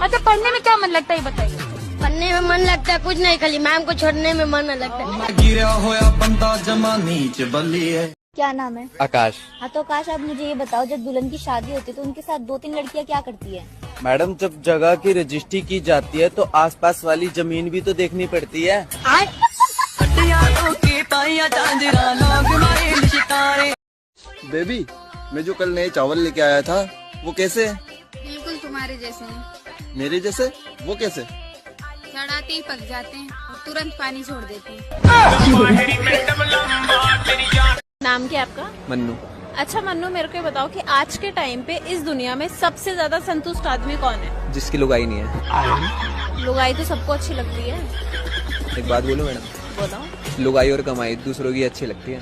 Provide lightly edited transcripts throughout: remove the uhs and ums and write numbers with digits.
अच्छा पढ़ने में क्या मन लगता है बताइए। पढ़ने में मन लगता है कुछ नहीं, खाली मैम को छोड़ने में मन लगता है। गिरा होया बंदा जमा नीच बल्ली है। क्या नाम है? आकाश। हाँ तो आकाश, आप मुझे ये बताओ, जब दुल्हन की शादी होती है तो उनके साथ 2-3 लड़कियाँ क्या करती है? मैडम जब जगह की रजिस्ट्री की जाती है तो आसपास वाली जमीन भी तो देखनी पड़ती है। बेबी, मैं जो कल नए चावल लेके आया था वो कैसे है? बिल्कुल तुम्हारे जैसे हैं। मेरे जैसे? वो कैसे? चढ़ाते ही पक जाते हैं और तुरंत पानी छोड़ देते हैं। नाम क्या आपका? मन्नू। अच्छा मन्नू, मेरे को ये बताओ कि आज के टाइम पे इस दुनिया में सबसे ज्यादा संतुष्ट आदमी कौन है? जिसकी लुगाई नहीं है। लुगाई तो सबको अच्छी लगती है। एक बात बोलो मैडम, बोलो। लुगाई और कमाई दूसरों की अच्छी लगती है।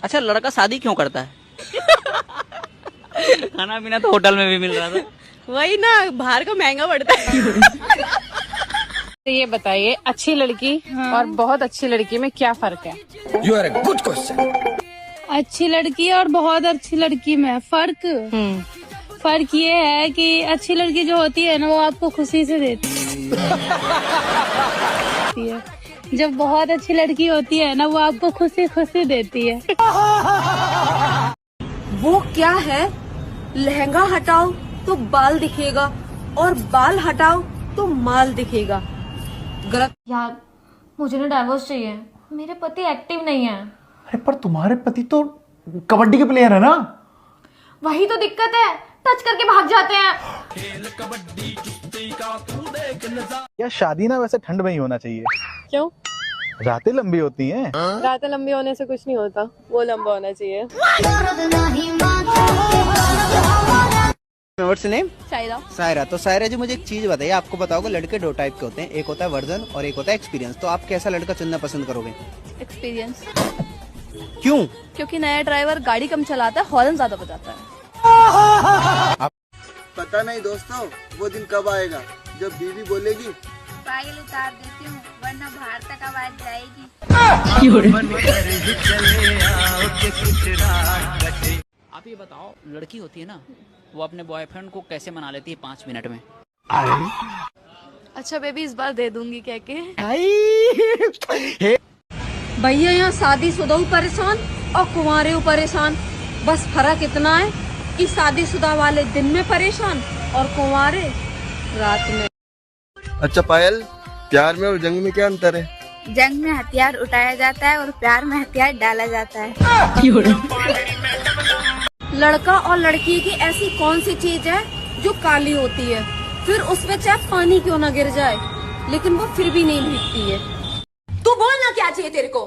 अच्छा लड़का शादी क्यों करता है? खाना पीना तो होटल में भी मिल रहा था। वही ना, बाहर का महंगा पड़ता है। ये बताइए, अच्छी लड़की और बहुत अच्छी लड़की में क्या फर्क है? You are a good question. अच्छी लड़की और बहुत अच्छी लड़की में फर्क ये है कि अच्छी लड़की जो होती है ना वो आपको खुशी से देती है, जब बहुत अच्छी लड़की होती है ना वो आपको खुशी खुशी देती है। वो क्या है, लहंगा हटाओ तो बाल दिखेगा और बाल हटाओ तो माल दिखेगा। गलत। यार मुझे ना डाइवोर्स चाहिए, मेरे पति एक्टिव नहीं है। अरे पर तुम्हारे पति तो कबड्डी के प्लेयर है ना? वही तो दिक्कत है, टच करके भाग जाते हैं। यार शादी ना वैसे ठंड में ही होना चाहिए। क्यों? रातें लंबी होती हैं। रातें लंबी होने से कुछ नहीं होता, वो लंबा होना चाहिए। What's name? शायरा। सायरा। तो सायरा जी मुझे एक चीज बताइए, आपको बताओगे लड़के दो टाइप के होते हैं, एक होता है वर्जन और एक होता है एक्सपीरियंस। तो आप कैसा लड़का चुनना पसंद करोगे? एक्सपीरियंस। क्यों? क्योंकि नया ड्राइवर गाड़ी कम चलाता है, हॉर्न ज्यादा बजाता है। पता नहीं दोस्तों, वो दिन कब आएगा जब बीवी बोलेगी पायल उतार देती हूँ वरना बाहर तक आवाज जाएगी। आप ये बताओ, लड़की होती है ना, वो अपने बॉयफ्रेंड को कैसे मना लेती है 5 मिनट में? अच्छा बेबी, इस बार दे दूंगी कह के। भैया यहाँ शादीशुदा परेशान और कुंवारे परेशान, बस फर्क इतना है कि शादीशुदा वाले दिन में परेशान और कुंवारे रात में। अच्छा पायल, प्यार में और जंग में क्या अंतर है? जंग में हथियार उठाया जाता है और प्यार में हथियार डाला जाता है। लड़का और लड़की की ऐसी कौन सी चीज है जो काली होती है, फिर उसमें चाहे पानी क्यों ना गिर जाए लेकिन वो फिर भी नहीं भीगती है? तू बोलना क्या चाहिए तेरे को?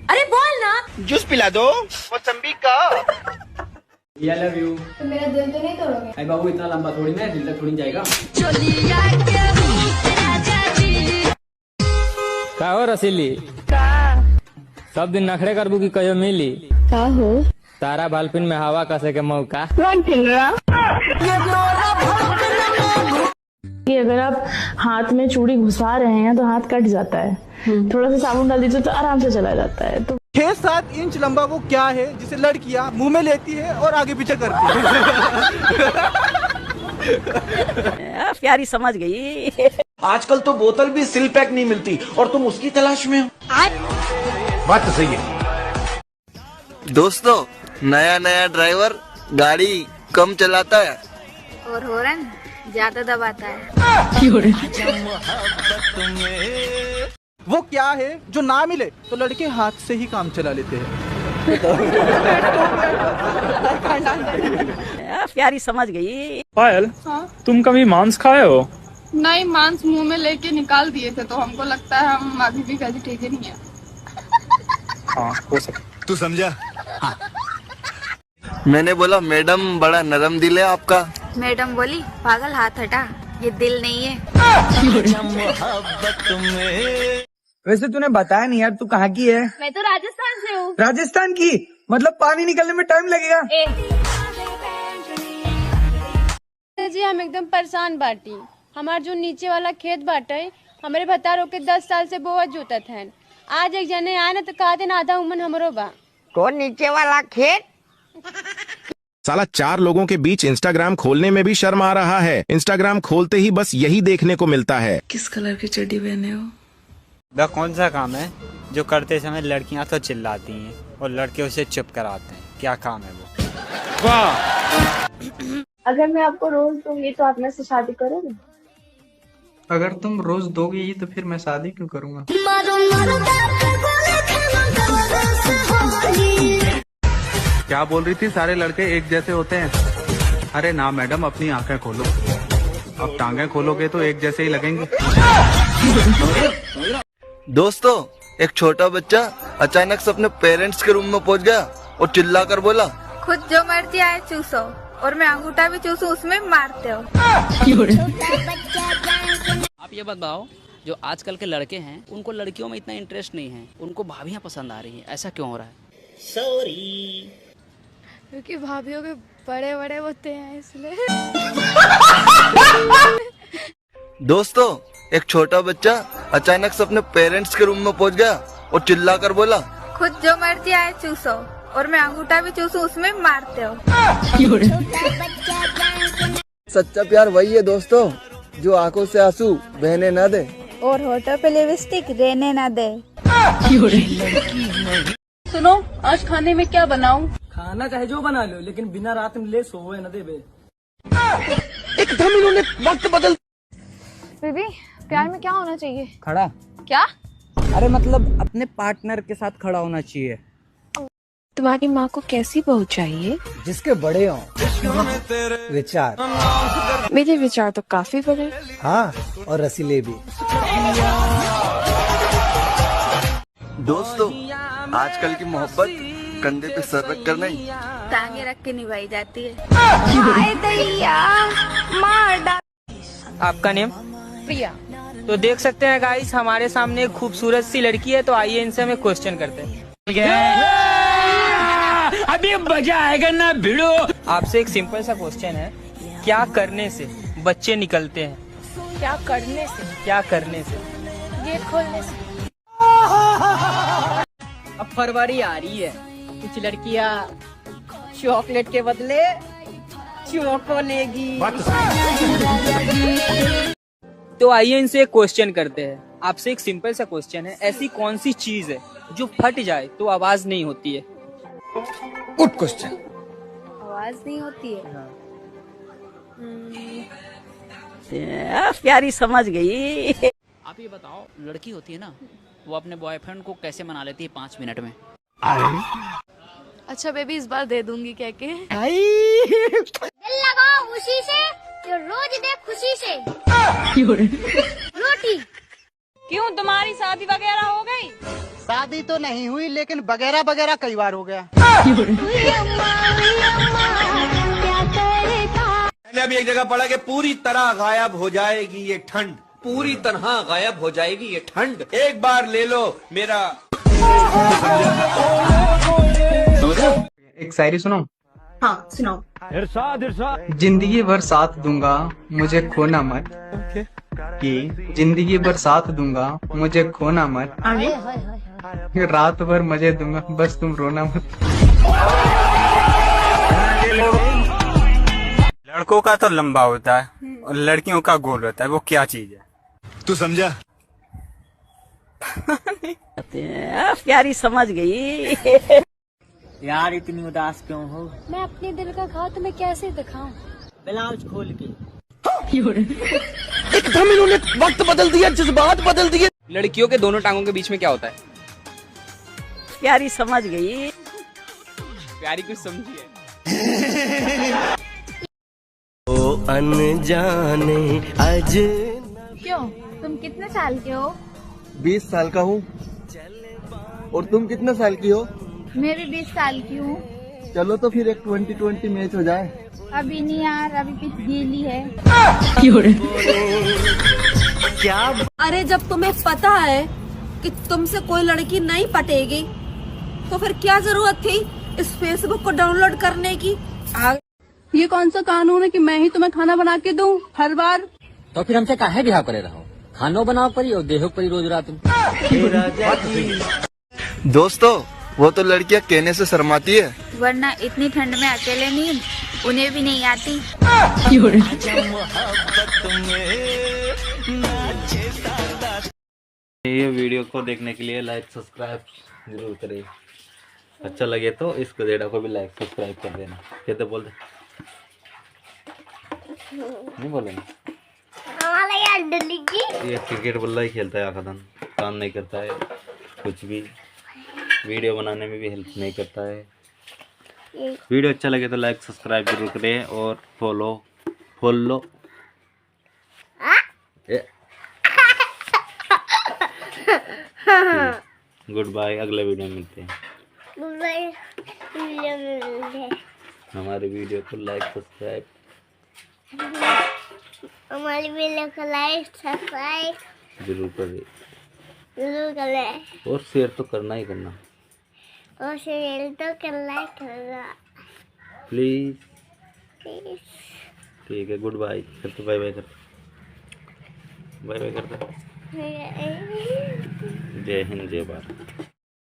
अरे बोल ना। जूस पिला दो। मौसम्बी का। I love you। तो मेरा दिल तो नहीं तोड़ोगे? अरे बाबू, इतना लंबा थोड़ी ना, दिल तक थोड़ी जाएगा। का हो रसीली? सब दिन नखरे करबू की कहियो मिली? का हो? तारा बालपिन में हवा कसे के मौका। कि अगर आप हाथ में चूड़ी घुसा रहे हैं तो हाथ कट जाता है, थोड़ा सा साबुन डाल दीजिए तो आराम से चला जाता है। तो 6-7 इंच लंबा वो क्या है जिसे लड़कियां मुंह में लेती है और आगे पीछे करती है? प्यारी समझ गई। आजकल तो बोतल भी सिल पैक नहीं मिलती और तुम उसकी तलाश में हो। बात तो सही है दोस्तों, नया ड्राइवर गाड़ी कम चलाता है और हॉर्न ज्यादा दबाता है। वो क्या है जो ना मिले तो लड़के हाथ से ही काम चला लेते हैं। प्यारी समझ गई। पायल, तुम कभी मांस खाए हो? नहीं, मांस मुंह में लेके निकाल दिए थे तो हमको लगता है हम अभी भी वेजिटेरियन ही हैं। हाँ हो सकता। तू समझा? हाँ। मैंने बोला मैडम बड़ा नरम दिल है आपका। मैडम बोली पागल हाथ हटा, ये दिल नहीं है। वैसे तूने बताया नहीं यार, तू कहाँ की है? मैं तो राजस्थान से हूँ। राजस्थान की? मतलब पानी निकलने में टाइम लगेगा? जी हम एकदम परेशान बाटी, हमार जो नीचे वाला खेत बाटे हमारे भतारो के 10 साल से बोअत जोतत है। आज एक जने आए ना तो कहा थे ना आधा उमन हमरो बा। कौन नीचे वाला खेत? साला 4 लोगों के बीच इंस्टाग्राम खोलने में भी शर्म आ रहा है। इंस्टाग्राम खोलते ही बस यही देखने को मिलता है। किस कलर की चड्डी पहने हो? वह कौन सा काम है जो करते समय लड़कियां तो चिल्लाती हैं और लड़के उसे चुप कराते हैं? क्या काम है वो? वाह! अगर मैं आपको रोज दूंगी तो आप मेरे से शादी करोगे? अगर तुम रोज दोगी तो फिर मैं शादी क्यों करूँगा? क्या बोल रही थी, सारे लड़के एक जैसे होते हैं? अरे ना मैडम, अपनी आंखें खोलो। अब टांगे खोलोगे तो एक जैसे ही लगेंगे। दोस्तों, एक छोटा बच्चा अचानक से अपने पेरेंट्स के रूम में पहुंच गया और चिल्ला कर बोला, खुद जो मर्जी आए चूसो और मैं अंगूठा भी चूसू उसमें मारते हो। आप ये बताओ, जो आजकल के लड़के हैं उनको लड़कियों में इतना इंटरेस्ट नहीं है, उनको भाभियां पसंद आ रही हैं, ऐसा क्यों हो रहा है? सॉरी, क्योंकि भाभीियों के बड़े बड़े होते हैं इसलिए। दोस्तों, एक छोटा बच्चा अचानक से अपने पेरेंट्स के रूम में पहुंच गया और चिल्ला कर बोला, खुद जो मर्जी आए चूसो और मैं अंगूठा भी चूसू उसमें मारते हो। सच्चा प्यार वही है दोस्तों, जो आंखों से आंसू बहने न दे और होठों पे लिपस्टिक रहने ना दे। सुनो, आज खाने में क्या बनाऊं? खाना चाहे जो बना लो, लेकिन बिना रात में ले सोए न दे बे। एकदम इन्होंने वक्त बदल। बेबी, प्यार में क्या होना चाहिए? खड़ा? क्या? अरे मतलब अपने पार्टनर के साथ खड़ा होना चाहिए। तुम्हारी माँ को कैसी बहू चाहिए? जिसके बड़े हों विचार। मेरे विचार तो काफी बड़े। हाँ, और रसीले भी। दोस्तों, आजकल की मोहब्बत कंधे पे सर रख कर नहीं, टांगे रख के निभाई जाती है। आपका नेम? प्रिया। तो देख सकते हैं गाइस, हमारे सामने एक खूबसूरत सी लड़की है, तो आइए इनसे हमें क्वेश्चन करते हैं। अभी मजा आएगा ना भिड़ो। आपसे एक सिंपल सा क्वेश्चन है, क्या करने से बच्चे निकलते हैं? क्या करने से? क्या करने से? गेट खोलने से। अब फरवरी आ रही है, कुछ लड़कियां चॉकलेट के बदले चोको लेगी। तो आइए इनसे एक क्वेश्चन करते हैं। आपसे एक सिंपल सा क्वेश्चन है, ऐसी कौन सी चीज है जो फट जाए तो आवाज नहीं होती है? Good question. आवाज नहीं होती है? प्यारी समझ गई। आप ये बताओ, लड़की होती है ना, वो अपने बॉयफ्रेंड को कैसे मना लेती है 5 मिनट में? अच्छा बेबी, इस बार दे दूंगी कह के। दिल लगाओ उसी से जो रोज दे खुशी से रोटी। क्यों, तुम्हारी शादी वगैरह हो गई? शादी तो नहीं हुई, लेकिन वगैरह वगैरह कई बार हो गया। मैंने अभी एक जगह पढ़ा कि पूरी तरह गायब हो जाएगी ये ठंड, पूरी तरह गायब हो जाएगी ये ठंड। एक बार ले लो मेरा। एक शायरी सुनो। हाँ सुनाओ। इरशाद इरशाद। जिंदगी भर साथ दूंगा, मुझे खोना मत। कि जिंदगी भर साथ दूंगा, मुझे खोना मत। रात भर मजे दूंगा, बस तुम रोना मत। लड़कों का तो लंबा होता है और लड़कियों का गोल होता है, वो क्या चीज है? तू समझा? प्यारी समझ गई। यार इतनी उदास क्यों हो? मैं अपने दिल का घाव तुम्हें कैसे दिखाऊं? ब्लाउज खोल के। एकदम इन्होंने वक्त बदल दिया, जज्बात बदल दिए। लड़कियों के दोनों टांगों के बीच में क्या होता है? प्यारी समझ गई। प्यारी कुछ समझी है? ओ अनजाने आज। क्यों, तुम कितने साल के हो? 20 साल का हूँ। और तुम कितने साल की हो? मैं भी 20 साल की हूँ। चलो तो फिर एक 20-20 मैच हो जाए। अभी नहीं यार, अभी पिच गीली है। क्या? अरे जब तुम्हें पता है कि तुमसे कोई लड़की नहीं पटेगी, तो फिर क्या जरूरत थी इस फेसबुक को डाउनलोड करने की? ये कौन सा कानून है कि मैं ही तुम्हें खाना बना के दूं हर बार? तो फिर हमसे काहे बिहार करे रहो? खानो बनाओ परी और देहो परी रोज रात में। दोस्तों, वो तो लड़कियां कहने से शर्माती है, वरना इतनी ठंड में अकेले नींद उन्हें भी नहीं आती। ये वीडियो को देखने के लिए लाइक सब्सक्राइब जरूर करें। अच्छा लगे तो इस गधेड़ा को भी लाइक सब्सक्राइब कर देना। कहते बोल दे, नहीं बोले ये क्रिकेट बल्ला ही खेलता है आखा दिन, काम नहीं करता है कुछ भी, वीडियो बनाने में भी हेल्प नहीं करता है। वीडियो अच्छा लगे तो लाइक सब्सक्राइब जरूर करें और फॉलो गुड बाय। अगले वीडियो में मिलते हैं। हमारे वीडियो को लाइक सब्सक्राइब जरूर करें और शेयर तो करना ही करना, प्लीज। ठीक है, गुड बाय करते, बाय बाय करते, बाय बाय करते। जय हिंद जय भारत।